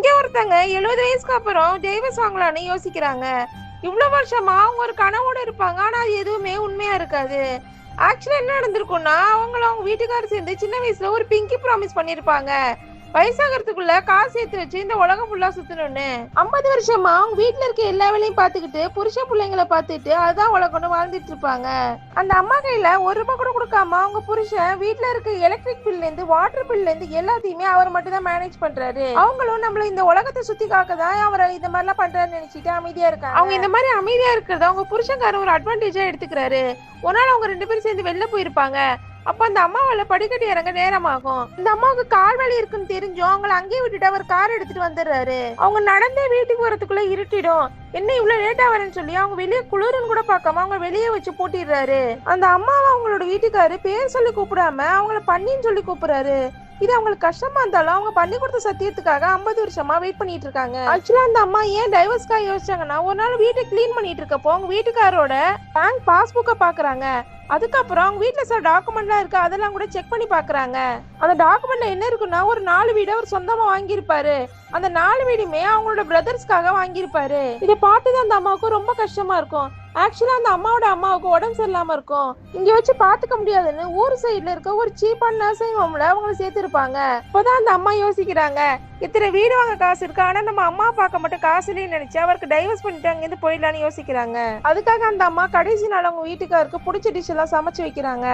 இங்க ஒருத்தங்க 70 வயசுக்கு அப்புறம் டைவர்ஸ் வாங்கலாம்னு யோசிக்கிறாங்க. இவ்வளவு வருஷமா அவங்க ஒரு கனவோட இருப்பாங்க, ஆனா அது எதுவுமே உண்மையா இருக்காது. ஆக்சுவலா என்ன நடந்திருக்கும்னா, அவங்க வீட்டுக்காரர் சேர்ந்து சின்ன வயசுல ஒரு பிங்கி ப்ராமிஸ் பண்ணிருப்பாங்க, வயசாகிறதுக்குள்ள காசு சேர்த்து வச்சு இந்த உலகம் ஃபுல்லா சுத்தணும்னு. 50 வருஷமா அவங்க வீட்டுல இருக்க எல்லா வேலையும் பாத்துக்கிட்டு புருஷ பிள்ளைங்களை பாத்துட்டு அதுதான் உலகம்னு வாழ்ந்துட்டு இருப்பாங்க. அந்த அம்மா கையில ₹1 கூட கொடுக்காம அவங்க புருஷன் வீட்டுல இருக்க எலக்ட்ரிக் பில்ல இருந்து வாட்டர் பில்ல இருந்து எல்லாத்தையுமே அவர் மட்டும் தான் மேனேஜ் பண்றாரு. அவங்களும் நம்மள இந்த உலகத்தை சுத்தி காக்கதான் அவரை இந்த மாதிரி எல்லாம் பண்றாருன்னு நினைச்சிட்டு அமைதியா இருக்காங்க. அவங்க இந்த மாதிரி அமைதியா இருக்கிறத அவங்க புருஷன்காரர் ஒரு அட்வான்டேஜா எடுத்துக்கிறாரு. ஒரு நாள் அவங்க 2 பேரும் சேர்ந்து வெளில போயிருப்பாங்க. அப்ப அந்த அம்மாவால படிக்கட்டு இறங்க நேரமாகும். இந்த அம்மாவுக்கு கால் வலி இருக்குன்னு தெரிஞ்சும் அவங்கள அங்கேயே விட்டுட்டு அவர் கார் எடுத்துட்டு வந்துடுறாரு. அவங்க நடந்தே வீட்டுக்கு வரதுக்குள்ள இருட்டிடும். என்ன இவ்வளவு லேட்டா வரேன்னு சொல்லி அவங்க வெளியே குளிருன்னு கூட பார்க்காம அவங்க வெளியே வச்சு பூட்டிடுறாரு. அந்த அம்மாவை அவங்களோட வீட்டுக்காரு பேர் சொல்லி கூப்பிடாம அவங்கள பண்ணின்னு சொல்லி கூப்பிடுறாரு. இது அவங்களுக்கு கஷ்டமா இருந்தாலும் அவங்க பண்ணி கொடுத்த சத்தியத்துக்காக 50 வருஷமா வெயிட் பண்ணிட்டு இருக்காங்க. ஆக்சுவலா அந்த அம்மா ஏன் டைவர்ஸ்க்காக யோசிச்சாங்கன்னா, ஒரு நாள் வீட்டை கிளீன் பண்ணிட்டு இருக்கப்போ அவங்க வீட்டுக்காரோட பேங்க் பாஸ்புக்கை பாக்குறாங்க. அதுக்கப்புறம் அவங்க வீட்டுல சில டாக்குமெண்ட்லாம் இருக்கு, அதெல்லாம் கூட செக் பண்ணி பாக்குறாங்க. அந்த டாக்குமெண்ட்ல என்ன இருக்குன்னா, ஒரு 4 வீடு அவர் சொந்தமா வாங்கியிருப்பாரு. அந்த 4 வீடுமே அவங்களோட பிரதர்ஸ்க்காக வாங்கியிருப்பாரு. இதை பார்த்துதான் அந்த அம்மாவுக்கு ரொம்ப கஷ்டமா இருக்கும். ஆக்சுவலா அந்த அம்மாவுக்கு உடம்பு சரியில்லாம இருக்கும். இங்க வச்சு பாத்துக்க முடியாதுன்னு ஊர் சைட்ல இருக்க ஒரு சீப்பான நர்சிங் ஹோம்ல அவங்களை சேர்த்திருப்பாங்க. அப்பதான் அந்த அம்மா யோசிக்கிறாங்க, இத்தனை வீடு வாங்க காசு இருக்கு, ஆனா நம்ம அம்மா பார்க்க மட்டும் காசு இல்லைன்னு நினைச்சு அவருக்கு டைவர்ஸ் பண்ணிட்டு அங்கிருந்து போயிடலான்னு யோசிக்கிறாங்க. அதுக்காக அந்த அம்மா கடைசி நாள் அவங்க வீட்டுக்காருக்கு பிடிச்ச டிஷ் எல்லாம் சமைச்சு வைக்கிறாங்க.